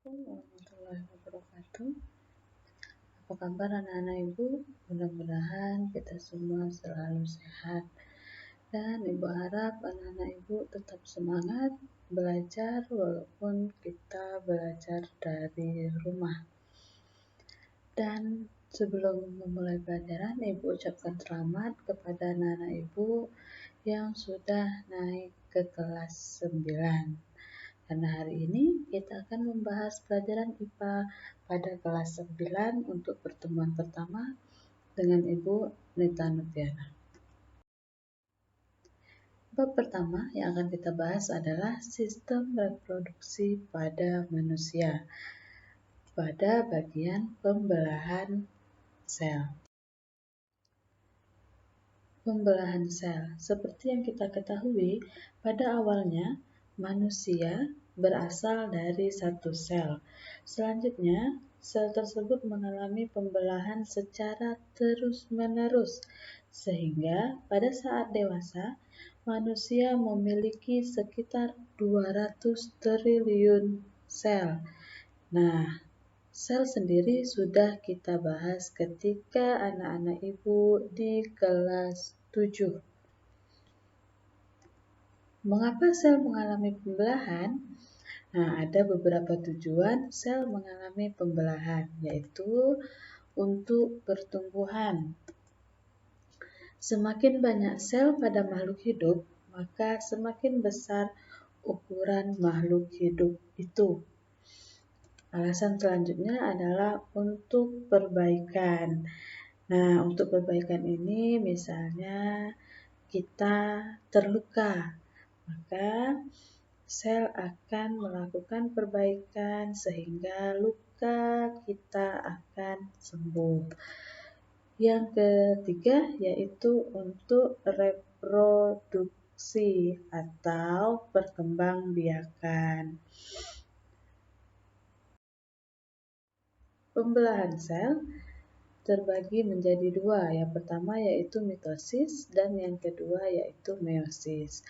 Assalamualaikum warahmatullahi wabarakatuh. Apa kabar anak-anak ibu? Mudah-mudahan kita semua selalu sehat. Dan ibu harap anak-anak ibu tetap semangat belajar walaupun kita belajar dari rumah. Dan sebelum memulai pelajaran, ibu ucapkan selamat kepada anak-anak ibu yang sudah naik ke kelas 9. Karena hari ini kita akan membahas pelajaran IPA pada kelas 9 untuk pertemuan pertama dengan Ibu Nita Nurdiana. Bab pertama yang akan kita bahas adalah sistem reproduksi pada manusia pada bagian pembelahan sel. Pembelahan sel. Seperti yang kita ketahui, pada awalnya manusia berasal dari satu sel. Selanjutnya, sel tersebut mengalami pembelahan secara terus-menerus, sehingga pada saat dewasa, manusia memiliki sekitar 200 triliun sel. Nah, sel sendiri sudah kita bahas ketika anak-anak ibu di kelas 7. Mengapa sel mengalami pembelahan? Nah, ada beberapa tujuan sel mengalami pembelahan, yaitu untuk pertumbuhan. Semakin banyak sel pada makhluk hidup, maka semakin besar ukuran makhluk hidup itu. Alasan selanjutnya adalah untuk perbaikan. Nah, untuk perbaikan ini misalnya kita terluka, maka sel akan melakukan perbaikan sehingga luka kita akan sembuh. Yang ketiga yaitu untuk reproduksi atau perkembangbiakan. Pembelahan sel terbagi menjadi dua. Yang pertama yaitu mitosis dan yang kedua yaitu meiosis.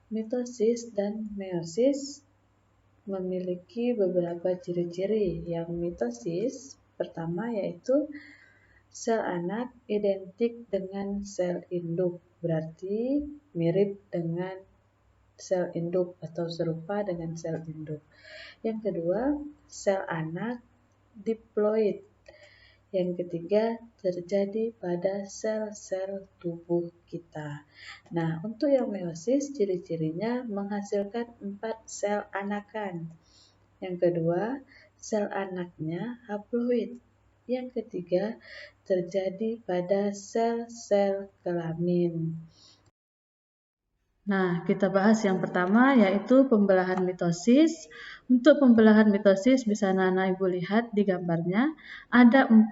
Mitosis dan meiosis memiliki beberapa ciri-ciri. Yang mitosis pertama yaitu sel anak identik dengan sel induk, berarti mirip dengan sel induk atau serupa dengan sel induk. Yang kedua, sel anak diploid. Yang ketiga, terjadi pada sel-sel tubuh kita. Nah, untuk yang meiosis, ciri-cirinya menghasilkan 4 sel anakan. Yang kedua, sel anaknya haploid. Yang ketiga, terjadi pada sel-sel kelamin. Nah, kita bahas yang pertama yaitu pembelahan mitosis. Untuk pembelahan mitosis bisa anak-anak ibu lihat di gambarnya ada 4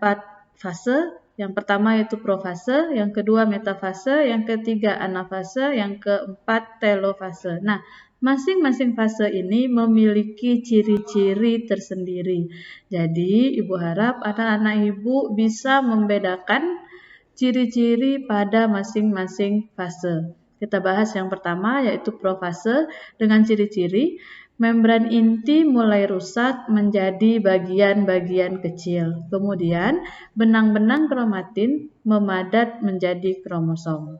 fase. Yang pertama yaitu profase, yang kedua metafase, yang ketiga anafase, yang keempat telofase. Nah, masing-masing fase ini memiliki ciri-ciri tersendiri. Jadi, ibu harap anak-anak ibu bisa membedakan ciri-ciri pada masing-masing fase. Kita bahas yang pertama yaitu profase dengan ciri-ciri membran inti mulai rusak menjadi bagian-bagian kecil. Kemudian benang-benang kromatin memadat menjadi kromosom.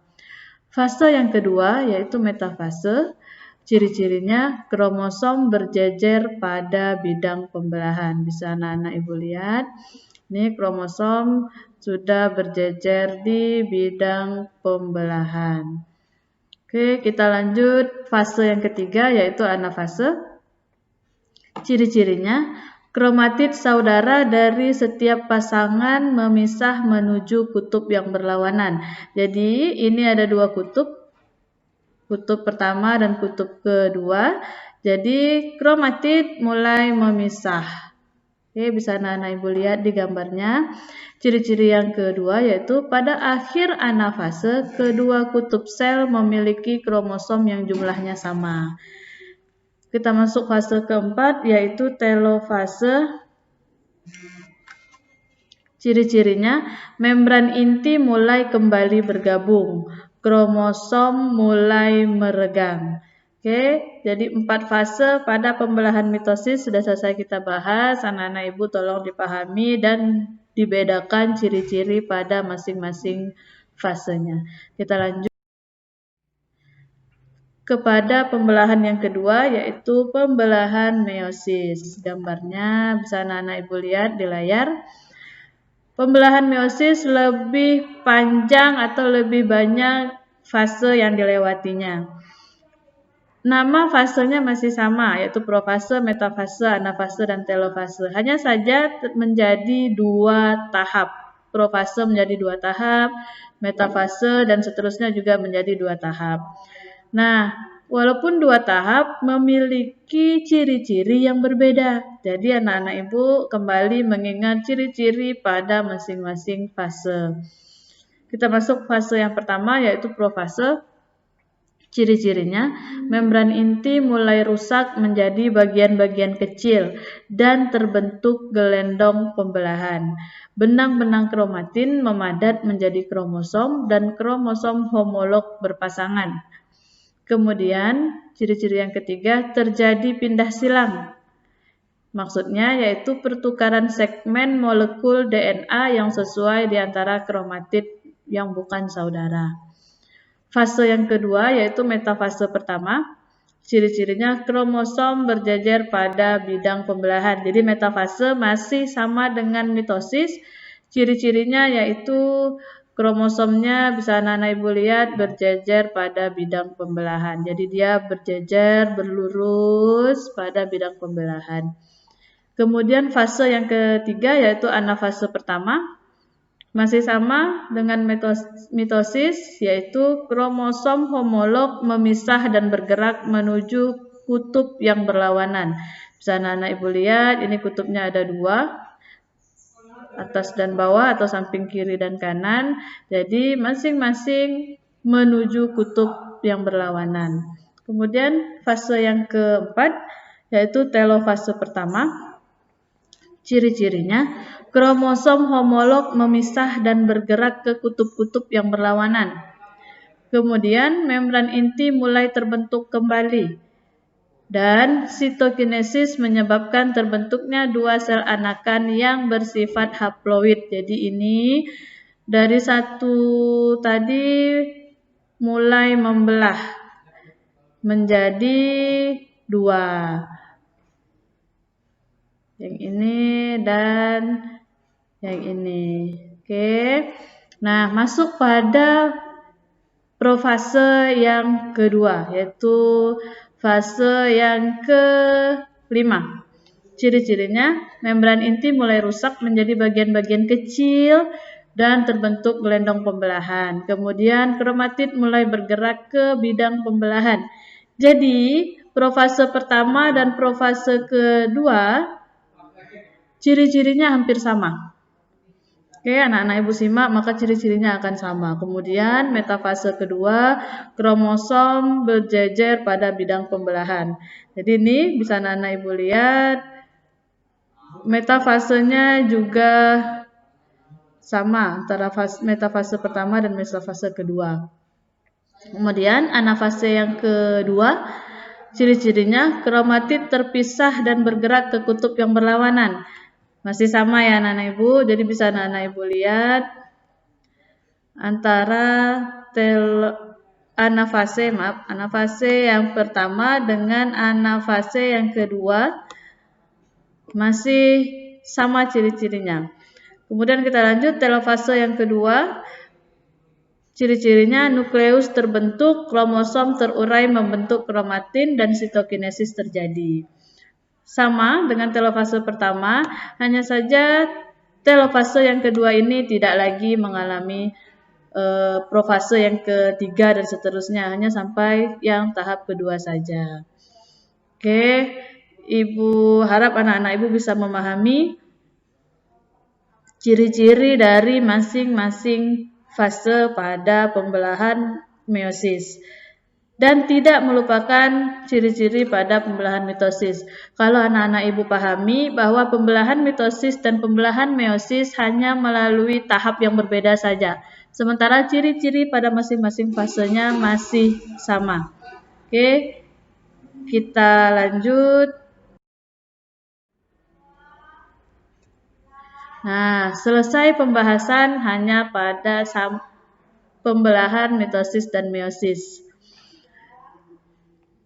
Fase yang kedua yaitu metafase. Ciri-cirinya kromosom berjejer pada bidang pembelahan. Bisa anak-anak ibu lihat. Ini kromosom sudah berjejer di bidang pembelahan. Oke, kita lanjut fase yang ketiga yaitu anafase. Ciri-cirinya kromatid saudara dari setiap pasangan memisah menuju kutub yang berlawanan. Jadi ini ada 2 kutub. Kutub pertama dan kutub kedua. Jadi kromatid mulai memisah. Oke, bisa anak-anak ibu lihat di gambarnya. Ciri-ciri yang kedua yaitu pada akhir anafase, kedua kutub sel memiliki kromosom yang jumlahnya sama. Kita masuk fase keempat yaitu telofase. Ciri-cirinya membran inti mulai kembali bergabung, kromosom mulai meregang. Oke, jadi 4 fase pada pembelahan mitosis sudah selesai kita bahas. Anak-anak ibu tolong dipahami dan dibedakan ciri-ciri pada masing-masing fasenya. Kita lanjut kepada pembelahan yang kedua, yaitu pembelahan meiosis. Gambarnya bisa anak-anak ibu lihat di layar. Pembelahan meiosis lebih panjang atau lebih banyak fase yang dilewatinya. Nama fasenya masih sama, yaitu profase, metafase, anafase, dan telofase. Hanya saja menjadi 2 tahap. Profase menjadi 2 tahap, metafase, dan seterusnya juga menjadi 2 tahap. Nah, walaupun 2 tahap memiliki ciri-ciri yang berbeda. Jadi anak-anak ibu kembali mengingat ciri-ciri pada masing-masing fase. Kita masuk fase yang pertama, yaitu profase. Ciri-cirinya, membran inti mulai rusak menjadi bagian-bagian kecil dan terbentuk gelendong pembelahan. Benang-benang kromatin memadat menjadi kromosom dan kromosom homolog berpasangan. Kemudian, ciri-ciri yang ketiga, terjadi pindah silang. Maksudnya yaitu pertukaran segmen molekul DNA yang sesuai di antara kromatid yang bukan saudara. Fase yang kedua yaitu metafase pertama. Ciri-cirinya kromosom berjejer pada bidang pembelahan. Jadi metafase masih sama dengan mitosis. Ciri-cirinya yaitu kromosomnya bisa anak-anak ibu lihat berjejer pada bidang pembelahan. Jadi dia berjejer berlurus pada bidang pembelahan. Kemudian fase yang ketiga yaitu anafase pertama. Masih sama dengan mitosis, yaitu kromosom homolog memisah dan bergerak menuju kutub yang berlawanan. Bisa anak-anak ibu lihat, ini kutubnya ada 2, atas dan bawah atau samping kiri dan kanan. Jadi masing-masing menuju kutub yang berlawanan. Kemudian fase yang keempat, yaitu telofase pertama. Ciri-cirinya, kromosom homolog memisah dan bergerak ke kutub-kutub yang berlawanan. Kemudian membran inti mulai terbentuk kembali. Dan sitokinesis menyebabkan terbentuknya 2 sel anakan yang bersifat haploid. Jadi ini dari 1 tadi mulai membelah menjadi 2. Yang ini dan yang ini. Oke. Nah, masuk pada profase yang kedua, yaitu fase yang kelima. Ciri-cirinya, membran inti mulai rusak menjadi bagian-bagian kecil dan terbentuk gelendong pembelahan. Kemudian kromatid mulai bergerak ke bidang pembelahan. Jadi, profase pertama dan profase kedua ciri-cirinya hampir sama. Oke, anak-anak ibu simak, maka ciri-cirinya akan sama. Kemudian metafase kedua, kromosom berjejer pada bidang pembelahan. Jadi ini bisa anak-anak ibu lihat, metafasenya juga sama antara metafase pertama dan metafase kedua. Kemudian anafase yang kedua, ciri-cirinya kromatid terpisah dan bergerak ke kutub yang berlawanan. Masih sama ya anak-anak ibu, jadi bisa anak-anak ibu lihat antara anafase yang pertama dengan anafase yang kedua masih sama ciri-cirinya. Kemudian kita lanjut telofase yang kedua. Ciri-cirinya nukleus terbentuk, kromosom terurai membentuk kromatin dan sitokinesis terjadi. Sama dengan telofase pertama, hanya saja telofase yang kedua ini tidak lagi mengalami profase yang ketiga dan seterusnya, hanya sampai yang tahap kedua saja. Oke, ibu harap anak-anak ibu bisa memahami ciri-ciri dari masing-masing fase pada pembelahan meiosis. Dan tidak melupakan ciri-ciri pada pembelahan mitosis. Kalau anak-anak ibu pahami bahwa pembelahan mitosis dan pembelahan meiosis hanya melalui tahap yang berbeda saja. Sementara ciri-ciri pada masing-masing fasenya masih sama. Oke. kita lanjut. Nah, selesai pembahasan hanya pada pembelahan mitosis dan meiosis.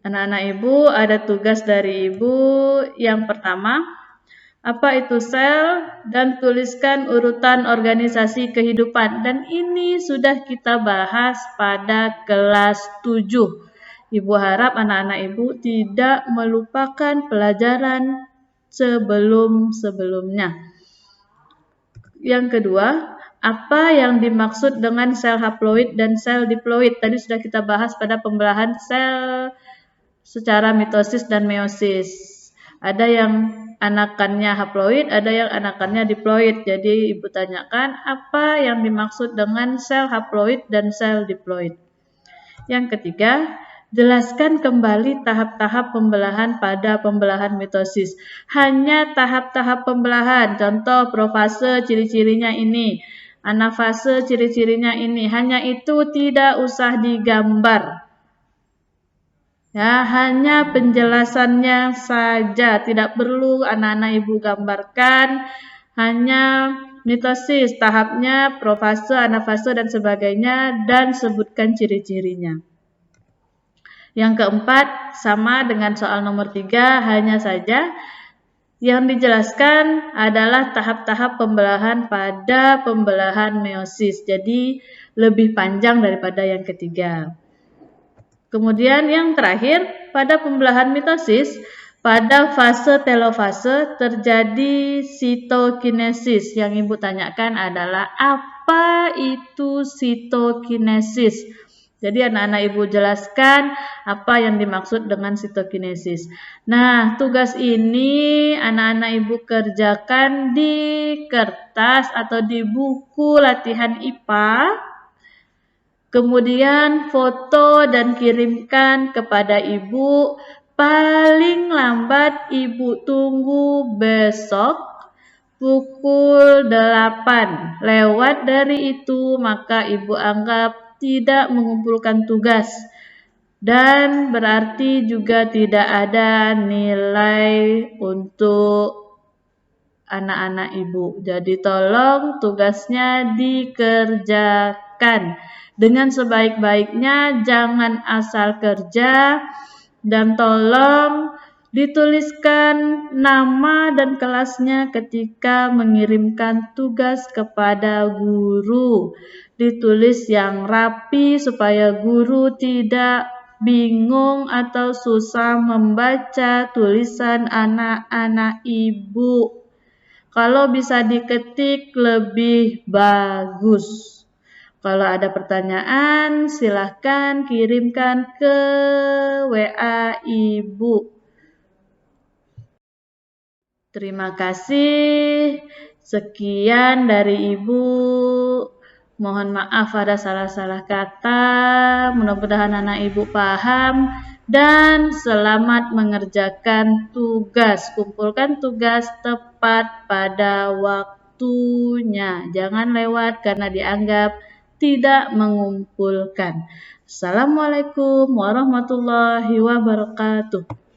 Anak-anak ibu, ada tugas dari ibu. Yang pertama, apa itu sel, dan tuliskan urutan organisasi kehidupan. Dan ini sudah kita bahas pada kelas 7. Ibu harap anak-anak ibu tidak melupakan pelajaran sebelum-sebelumnya. Yang kedua, apa yang dimaksud dengan sel haploid dan sel diploid? Tadi sudah kita bahas pada pembelahan sel secara mitosis dan meiosis. Ada yang anakannya haploid, ada yang anakannya diploid. Jadi ibu tanyakan apa yang dimaksud dengan sel haploid dan sel diploid. Yang ketiga, jelaskan kembali tahap-tahap pembelahan pada pembelahan mitosis. Hanya tahap-tahap pembelahan, contoh profase ciri-cirinya ini, anafase ciri-cirinya ini, hanya itu tidak usah digambar. Ya, hanya penjelasannya saja, tidak perlu anak-anak ibu gambarkan, hanya mitosis, tahapnya, profase, anafase, dan sebagainya, dan sebutkan ciri-cirinya. Yang keempat, sama dengan soal nomor 3, hanya saja yang dijelaskan adalah tahap-tahap pembelahan pada pembelahan meiosis. Jadi lebih panjang daripada yang ketiga. Kemudian yang terakhir, pada pembelahan mitosis, pada fase telofase terjadi sitokinesis. Yang ibu tanyakan adalah apa itu sitokinesis? Jadi anak-anak ibu jelaskan apa yang dimaksud dengan sitokinesis. Nah, tugas ini anak-anak ibu kerjakan di kertas atau di buku latihan IPA. Kemudian foto dan kirimkan kepada ibu. Paling lambat ibu tunggu besok pukul 8. Lewat dari itu maka ibu anggap tidak mengumpulkan tugas. Dan berarti juga tidak ada nilai untuk anak-anak ibu. Jadi tolong tugasnya dikerjakan dengan sebaik-baiknya, jangan asal kerja, dan tolong dituliskan nama dan kelasnya ketika mengirimkan tugas kepada guru. Ditulis yang rapi supaya guru tidak bingung atau susah membaca tulisan anak-anak ibu. Kalau bisa diketik lebih bagus. Kalau ada pertanyaan, silahkan kirimkan ke WA Ibu. Terima kasih. Sekian dari Ibu. Mohon maaf ada salah-salah kata. Mudah-mudahan anak Ibu paham. Dan selamat mengerjakan tugas. Kumpulkan tugas tepat pada waktunya. Jangan lewat karena dianggap tidak mengumpulkan. Assalamualaikum warahmatullahi wabarakatuh.